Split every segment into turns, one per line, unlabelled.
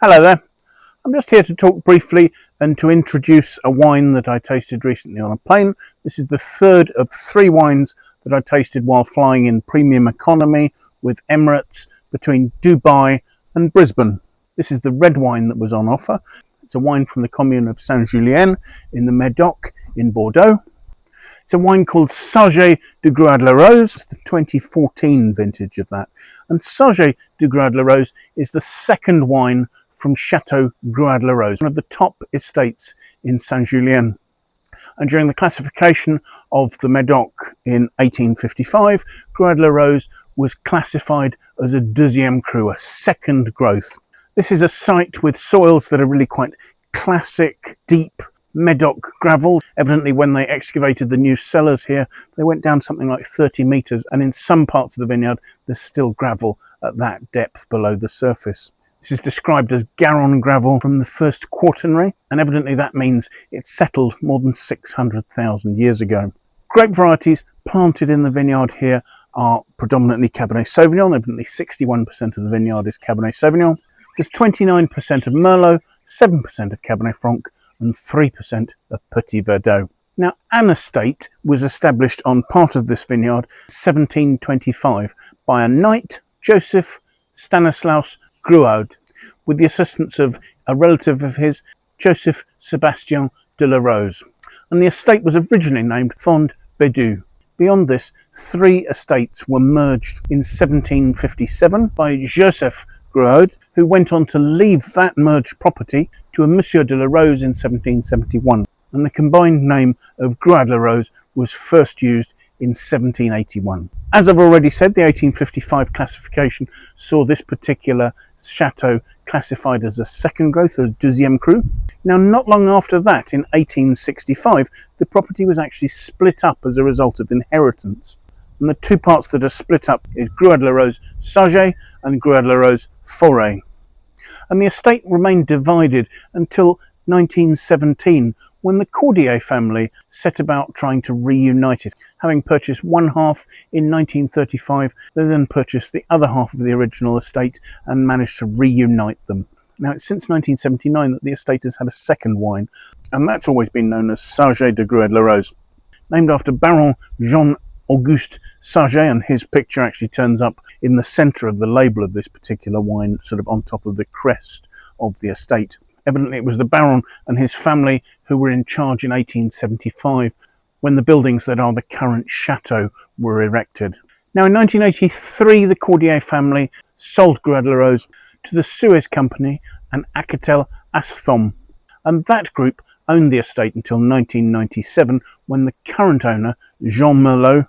Hello there. I'm just here to talk briefly and to introduce a wine that I tasted recently on a plane. This is the third of 3 wines that I tasted while flying in premium economy with Emirates between Dubai and Brisbane. This is the red wine that was on offer. It's a wine from the commune of Saint-Julien in the Médoc in Bordeaux. It's a wine called Sarget de Gruaud Larose. It's the 2014 vintage of that. And Sarget de Gruaud Larose is the second wine from Château Gruaud Larose, one of the top estates in Saint-Julien. And during the classification of the Médoc in 1855, Gruaud Larose was classified as a deuxième cru, a second growth. This is a site with soils that are really quite classic, deep Médoc gravel. Evidently, when they excavated the new cellars here, they went down something like 30 metres, and in some parts of the vineyard, there's still gravel at that depth below the surface. This is described as Garonne gravel from the first quaternary, and evidently that means it settled more than 600,000 years ago. Grape varieties planted in the vineyard here are predominantly Cabernet Sauvignon. Evidently 61% of the vineyard is Cabernet Sauvignon. There's 29% of Merlot, 7% of Cabernet Franc, and 3% of Petit Verdot. Now, an estate was established on part of this vineyard in 1725 by a knight, Joseph Stanislaus Gruaurd, with the assistance of a relative of his, Joseph Sébastien de Larose. And the estate was originally named Fond Bédu. Beyond this, 3 estates were merged in 1757 by Joseph Gruaurd, who went on to leave that merged property to a Monsieur de Larose in 1771. And the combined name of Gruaud Larose was first used in 1781. As I've already said, the 1855 classification saw this particular chateau classified as a second growth, as deuxième cru. Now, not long after that, in 1865, the property was actually split up as a result of inheritance. And the 2 parts that are split up is Gruaud Larose Sarget and Gruaud Larose Forêt. And the estate remained divided until 1917, when the Cordier family set about trying to reunite it. Having purchased one half in 1935, they then purchased the other half of the original estate and managed to reunite them. Now, it's since 1979 that the estate has had a second wine, and that's always been known as Sarget de Gruaud Larose. Named after Baron Jean-Auguste Sarget, and his picture actually turns up in the centre of the label of this particular wine, sort of on top of the crest of the estate. Evidently it was the Baron and his family who were in charge in 1875 when the buildings that are the current Chateau were erected. Now, in 1983, the Cordier family sold Gruaud Larose to the Suez Company and Alcatel-Alsthom, and that group owned the estate until 1997, when the current owner, Jacques Meurlaut,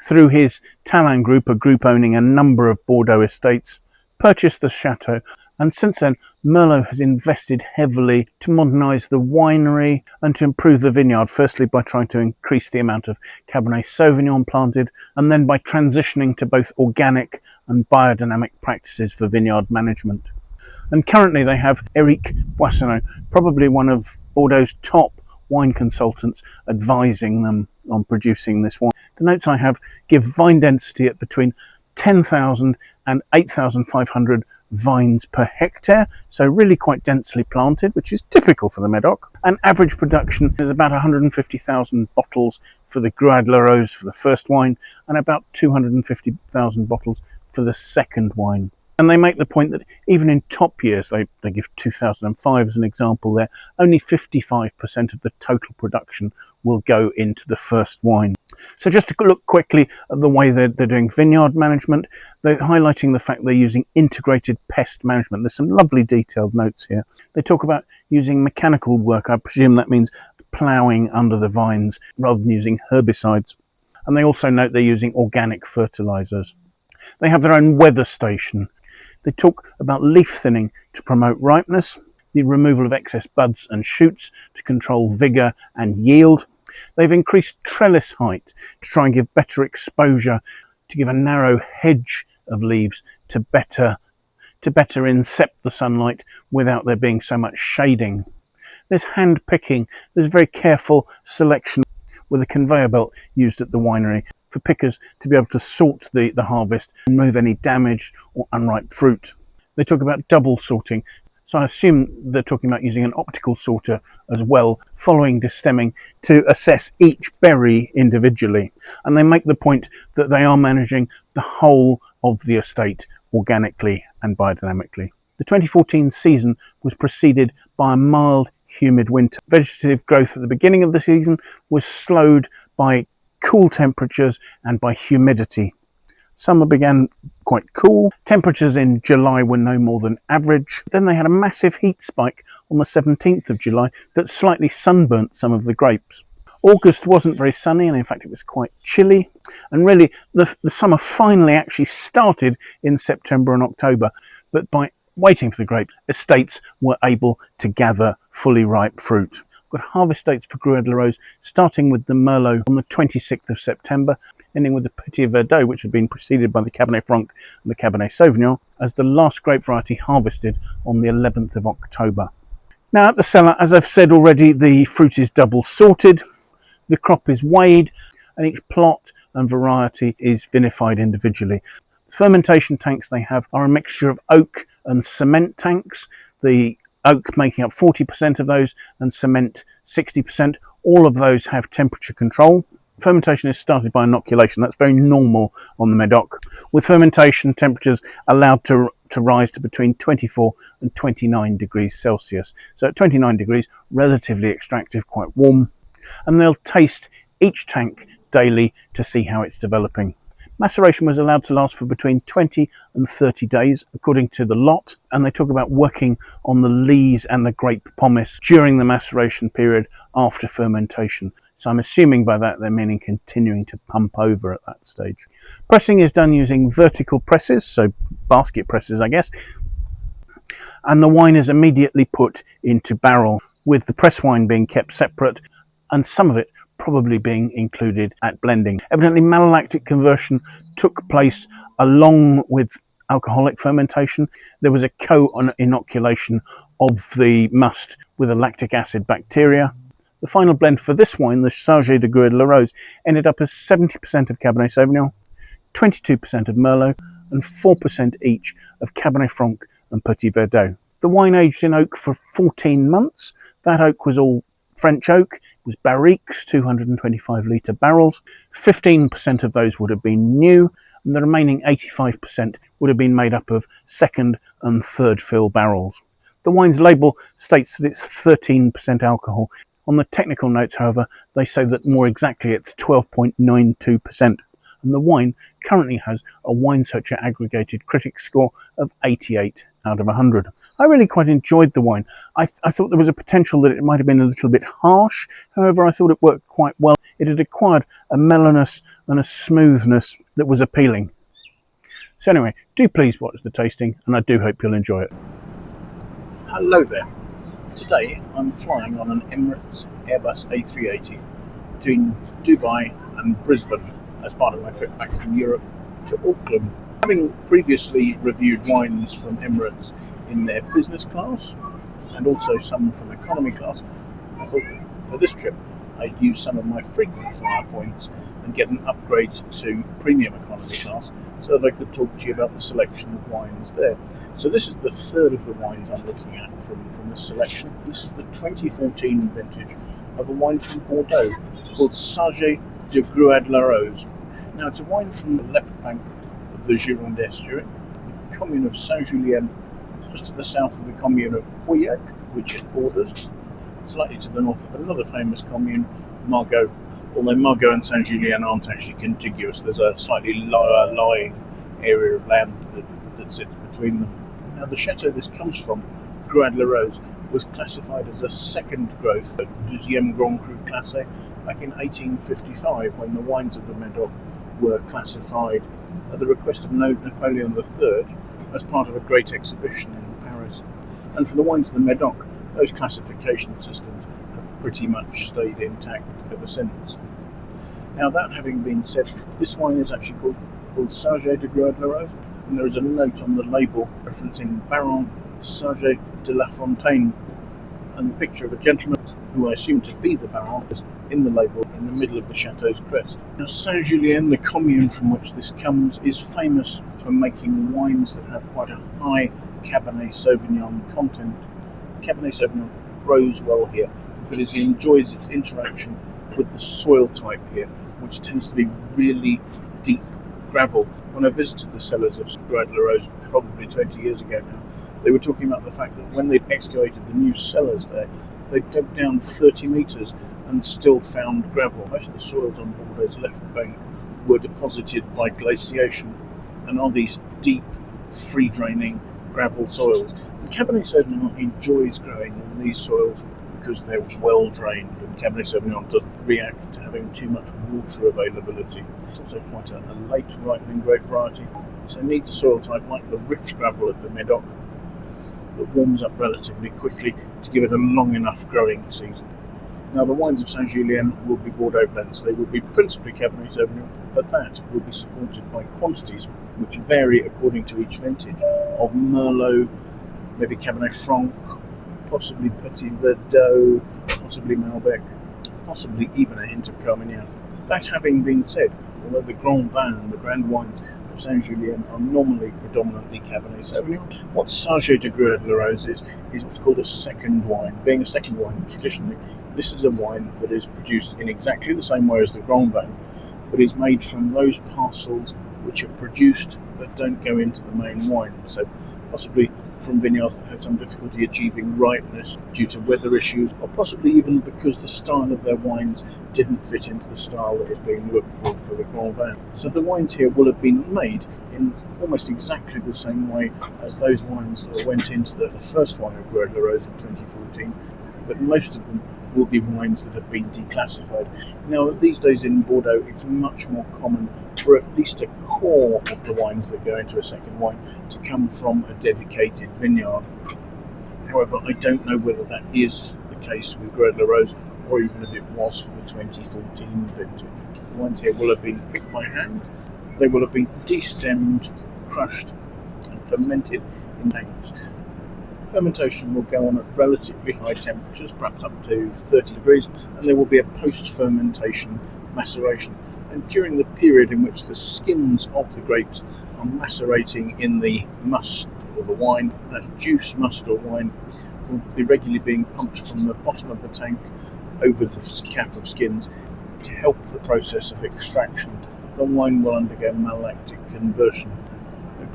through his Taillan Group, a group owning a number of Bordeaux estates, purchased the Chateau. And since then, Meurlaut has invested heavily to modernise the winery and to improve the vineyard, firstly by trying to increase the amount of Cabernet Sauvignon planted, and then by transitioning to both organic and biodynamic practices for vineyard management. And currently they have Eric Boissonneau, probably one of Bordeaux's top wine consultants, advising them on producing this wine. The notes I have give vine density at between 10,000 and 8,500 vines per hectare, so really quite densely planted, which is typical for the Médoc. And average production is about 150,000 bottles for the Gruaud Larose for the first wine, and about 250,000 bottles for the second wine. And they make the point that even in top years, they give 2005 as an example there, only 55% of the total production will go into the first wine. So just to look quickly at the way they're doing vineyard management, they're highlighting the fact they're using integrated pest management. There's some lovely detailed notes here. They talk about using mechanical work. I presume that means ploughing under the vines rather than using herbicides. And they also note they're using organic fertilizers. They have their own weather station. They talk about leaf thinning to promote ripeness, the removal of excess buds and shoots to control vigour and yield. They've increased trellis height to try and give better exposure, to give a narrow hedge of leaves to better incept the sunlight without there being so much shading. There's hand picking. There's very careful selection with a conveyor belt used at the winery for pickers to be able to sort the harvest and remove any damaged or unripe fruit. They talk about double sorting, So I assume they're talking about using an optical sorter as well, following destemming, to assess each berry individually. And they make the point that they are managing the whole of the estate organically and biodynamically. The 2014 season was preceded by a mild, humid winter. Vegetative growth at the beginning of the season was slowed by cool temperatures and by humidity. Summer began quite cool. Temperatures in July were no more than average. Then they had a massive heat spike on the 17th of July that slightly sunburnt some of the grapes. August wasn't very sunny, and in fact it was quite chilly. And really the summer finally actually started in September and October. But by waiting for the grape, estates were able to gather fully ripe fruit. We've got harvest dates for Gruaurd Larose, starting with the Meurlaut on the 26th of September, ending with the Petit Verdot, which had been preceded by the Cabernet Franc and the Cabernet Sauvignon, as the last grape variety harvested on the 11th of October. Now at the cellar, as I've said already, the fruit is double sorted, the crop is weighed, and each plot and variety is vinified individually. The fermentation tanks they have are a mixture of oak and cement tanks, the oak making up 40% of those and cement 60%. All of those have temperature control. Fermentation is started by inoculation. That's very normal on the Médoc, with fermentation temperatures allowed to rise to between 24 and 29 degrees Celsius. So at 29 degrees, relatively extractive, quite warm. And they'll taste each tank daily to see how it's developing. Maceration was allowed to last for between 20 and 30 days, according to the lot, and they talk about working on the lees and the grape pomace during the maceration period after fermentation. So I'm assuming by that they're meaning continuing to pump over at that stage. Pressing is done using vertical presses, so basket presses, I guess, and the wine is immediately put into barrel, with the press wine being kept separate and some of it probably being included at blending. Evidently malolactic conversion took place along with alcoholic fermentation. There was a co-inoculation of the must with a lactic acid bacteria. The final blend for this wine, the Sarget de Gruaud Larose, ended up as 70% of Cabernet Sauvignon, 22% of Merlot, and 4% each of Cabernet Franc and Petit Verdot. The wine aged in oak for 14 months. That oak was all French oak. It was barriques, 225 litre barrels. 15% of those would have been new, and the remaining 85% would have been made up of second and third fill barrels. The wine's label states that it's 13% alcohol. On the technical notes, however, they say that more exactly it's 12.92%, and the wine currently has a Wine Searcher aggregated critic score of 88 out of 100. I really quite enjoyed the wine. I thought there was a potential that it might have been a little bit harsh. However, I thought it worked quite well. It had acquired a mellowness and a smoothness that was appealing. So anyway, do please watch the tasting, and I do hope you'll enjoy it. Hello there. Today I'm flying on an Emirates Airbus A380 between Dubai and Brisbane as part of my trip back from Europe to Auckland. Having previously reviewed wines from Emirates in their business class and also some from economy class, I thought for this trip I'd use some of my frequent flyer points and get an upgrade to premium economy class so that I could talk to you about the selection of wines there. So this is the third of the wines I'm looking at from this selection. This is the 2014 vintage of a wine from Bordeaux called Sarget de Gruaud Larose. Now it's a wine from the left bank of the Gironde estuary, the commune of Saint-Julien, just to the south of the commune of Cordier, which it borders, slightly to the north of another famous commune, Margaux, although Margaux and Saint-Julien aren't actually contiguous. There's a slightly lower lying area of land that sits between them. Now the chateau this comes from, Gruaud Larose, was classified as a second growth, a deuxième grand cru Classe, back in 1855 when the wines of the Médoc were classified at the request of Napoleon III as part of a great exhibition in Paris. And for the wines of the Médoc, those classification systems have pretty much stayed intact ever since. Now that having been said, this wine is actually called Sarget de Gruaud Larose, and there is a note on the label referencing Baron Sarget de la Fontaine, and the picture of a gentleman who I assume to be the Baron is in the label in the middle of the Chateau's crest. Now, Saint-Julien, the commune from which this comes, is famous for making wines that have quite a high Cabernet Sauvignon content. Cabernet Sauvignon grows well here because it enjoys its interaction with the soil type here, which tends to be really deep gravel. When I visited the cellars of Gruaud Larose probably 20 years ago now, they were talking about the fact that when they'd excavated the new cellars there, they dug down 30 metres and still found gravel. Most of the soils on Bordeaux's left bank were deposited by glaciation and are these deep, free-draining gravel soils. And Cabernet Sauvignon enjoys growing in these soils because they're well drained, and Cabernet Sauvignon doesn't react to having too much water availability. It's also quite a late ripening grape variety, so it needs a soil type like the rich gravel of the Médoc that warms up relatively quickly to give it a long enough growing season. Now, the wines of Saint-Julien will be Bordeaux blends. They will be principally Cabernet Sauvignon, but that will be supported by quantities which vary according to each vintage of Merlot, maybe Cabernet Franc, possibly Petit Verdot, possibly Malbec, possibly even a hint of Carmignac. That having been said, although the Grand Vin, the grand wines of Saint-Julien, are normally predominantly Cabernet Sauvignon, what Sarget de Gruaud Larose is what's called a second wine. Being a second wine, traditionally, this is a wine that is produced in exactly the same way as the Grand Vin, but is made from those parcels which are produced but don't go into the main wine. So possibly from vineyards that had some difficulty achieving ripeness due to weather issues, or possibly even because the style of their wines didn't fit into the style that is being looked for the Grand Vin. So the wines here will have been made in almost exactly the same way as those wines that went into the first wine of Gruaud Larose in 2014, but most of them will be wines that have been declassified. Now, these days in Bordeaux, it's much more common for at least a core of the wines that go into a second wine to come from a dedicated vineyard. However, I don't know whether that is the case with Gruaud Larose, or even if it was for the 2014 vintage. The wines here will have been picked by hand. They will have been destemmed, crushed, and fermented in tanks. Fermentation will go on at relatively high temperatures, perhaps up to 30 degrees, and there will be a post-fermentation maceration. And during the period in which the skins of the grapes are macerating in the must or the wine, that juice, must or wine, will be regularly being pumped from the bottom of the tank over the cap of skins to help the process of extraction. The wine will undergo malolactic conversion.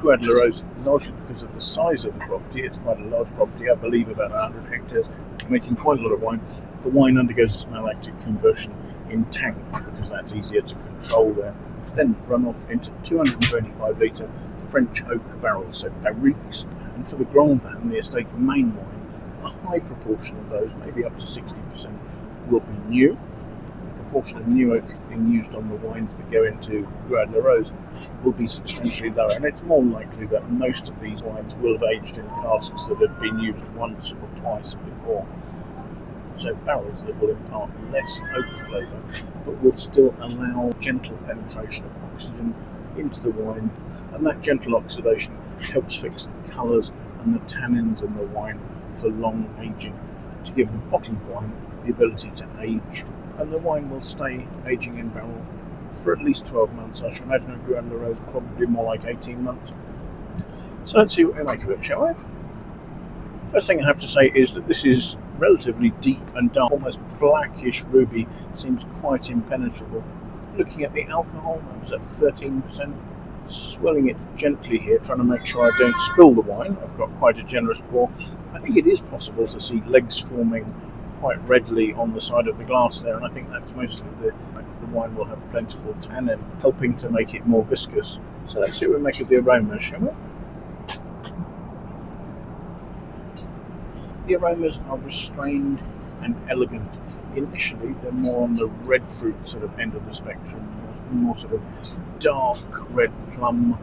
Gruaud Larose, largely because of the size of the property, it's quite a large property, I believe about 100 hectares, making quite a lot of wine. The wine undergoes its malolactic conversion in tank because that's easier to control there. It's then run off into 225 litre French oak barrels, so barriques. And for the Grand Vin, the estate's main wine, a high proportion of those, maybe up to 60%, will be new. The proportion of new oak being used on the wines that go into Gruaud Larose will be substantially lower, and it's more likely that most of these wines will have aged in casks that have been used once or twice before. So barrels that will impart less oak flavour, but will still allow gentle penetration of oxygen into the wine, and that gentle oxidation helps fix the colours and the tannins in the wine for long aging, to give the bottled wine the ability to age. And the wine will stay aging in barrel for at least 12 months. I should imagine a Gruaud Larose probably more like 18 months. So let's see what we make of it, shall we? First thing I have to say is that this is relatively deep and dark, almost blackish ruby, seems quite impenetrable. Looking at the alcohol, I was at 13%, swirling it gently here, trying to make sure I don't spill the wine. I've got quite a generous pour. I think it is possible to see legs forming quite readily on the side of the glass there, and I think that's mostly the wine will have plentiful tannin, helping to make it more viscous. So let's see what we make of the aroma, shall we? The aromas are restrained and elegant. Initially, they're more on the red fruit sort of end of the spectrum, more sort of dark red plum,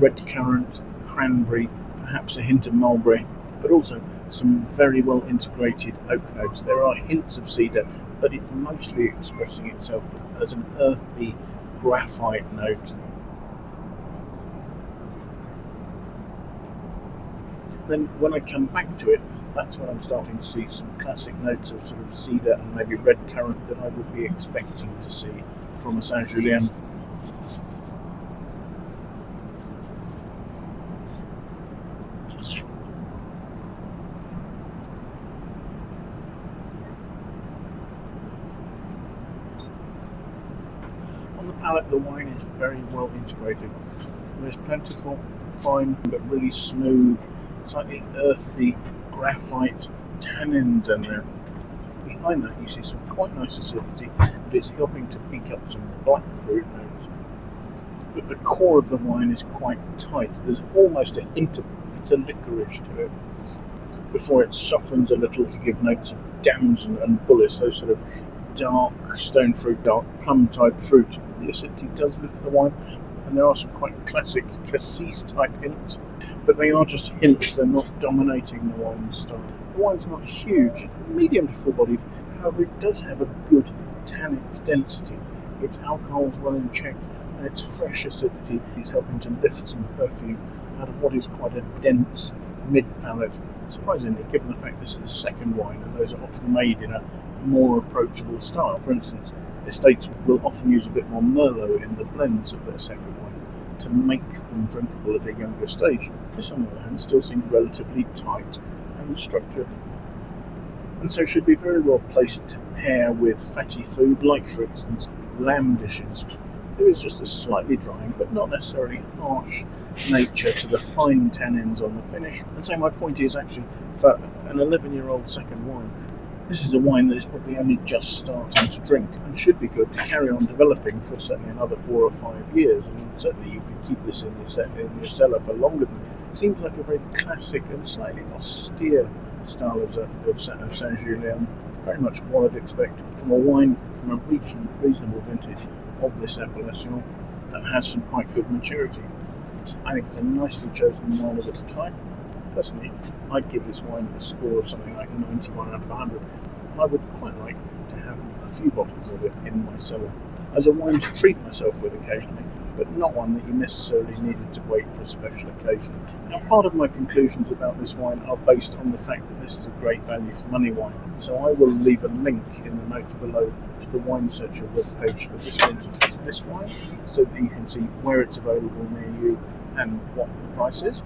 red currant, cranberry, perhaps a hint of mulberry, but also some very well integrated oak notes. There are hints of cedar, but it's mostly expressing itself as an earthy graphite note. Then when I come back to it, That's when I'm starting to see some classic notes of sort of cedar and maybe red currant that I would be expecting to see from a Saint-Julien. On the palate, the wine is very well integrated. There's plentiful, fine, but really smooth, slightly earthy, graphite tannins in there. Behind that you see some quite nice acidity, but it's helping to pick up some black fruit notes. But the core of the wine is quite tight. There's almost a hint of bitter licorice to it before it softens a little to give notes of dams and bullets, those sort of dark stone fruit, dark plum type fruit. The acidity does lift the wine, and there are some quite classic cassis type hints, but they are just hints, they're not dominating the wine style. The wine's not huge, it's medium to full bodied, however it does have a good tannic density. Its alcohol's well in check, and its fresh acidity is helping to lift some perfume out of what is quite a dense mid-palate. Surprisingly, given the fact this is a second wine, and those are often made in a more approachable style. For instance, estates will often use a bit more Merlot in the blends of their second wine to make them drinkable at a younger stage. This, on the other hand, still seems relatively tight and structured, and so should be very well placed to pair with fatty food, like, for instance, lamb dishes. There is just a slightly drying, but not necessarily harsh nature to the fine tannins on the finish. And so my point is, actually, for an 11-year-old second wine, this is a wine that is probably only just starting to drink and should be good to carry on developing for certainly another 4 or 5 years. And certainly you can keep this in your cellar for longer than that. It seems like a very classic and slightly austere style of Saint-Julien. Very much what I'd expect from a wine from a reasonable vintage of this appellation that has some quite good maturity. I think it's a nicely chosen wine of its time. Personally, I'd give this wine a score of something like 91 out of 100. I would quite like to have a few bottles of it in my cellar as a wine to treat myself with occasionally, but not one that you necessarily needed to wait for a special occasion. Now, part of my conclusions about this wine are based on the fact that this is a great value for money wine, so I will leave a link in the notes below to the Wine Searcher webpage for this vintage of this wine, so that you can see where it's available near you and what the price is.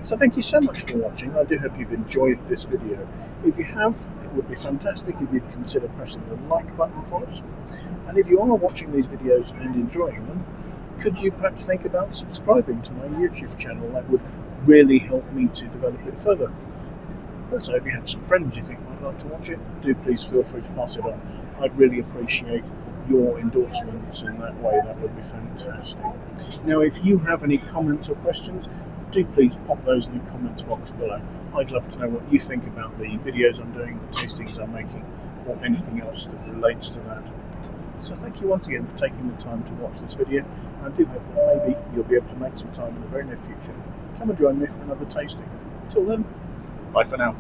So thank you so much for watching. I do hope you've enjoyed this video. If you have, it would be fantastic if you'd consider pressing the like button for us. And if you are watching these videos and enjoying them, could you perhaps think about subscribing to my YouTube channel? That would really help me to develop it further. Also, if you have some friends you think might like to watch it, do please feel free to pass it on. I'd really appreciate your endorsements in that way. That would be fantastic. Now, if you have any comments or questions, do please pop those in the comments box below. I'd love to know what you think about the videos I'm doing, the tastings I'm making, or anything else that relates to that. So thank you once again for taking the time to watch this video. I do hope that maybe you'll be able to make some time in the very near future. Come and join me for another tasting. Until then, bye for now.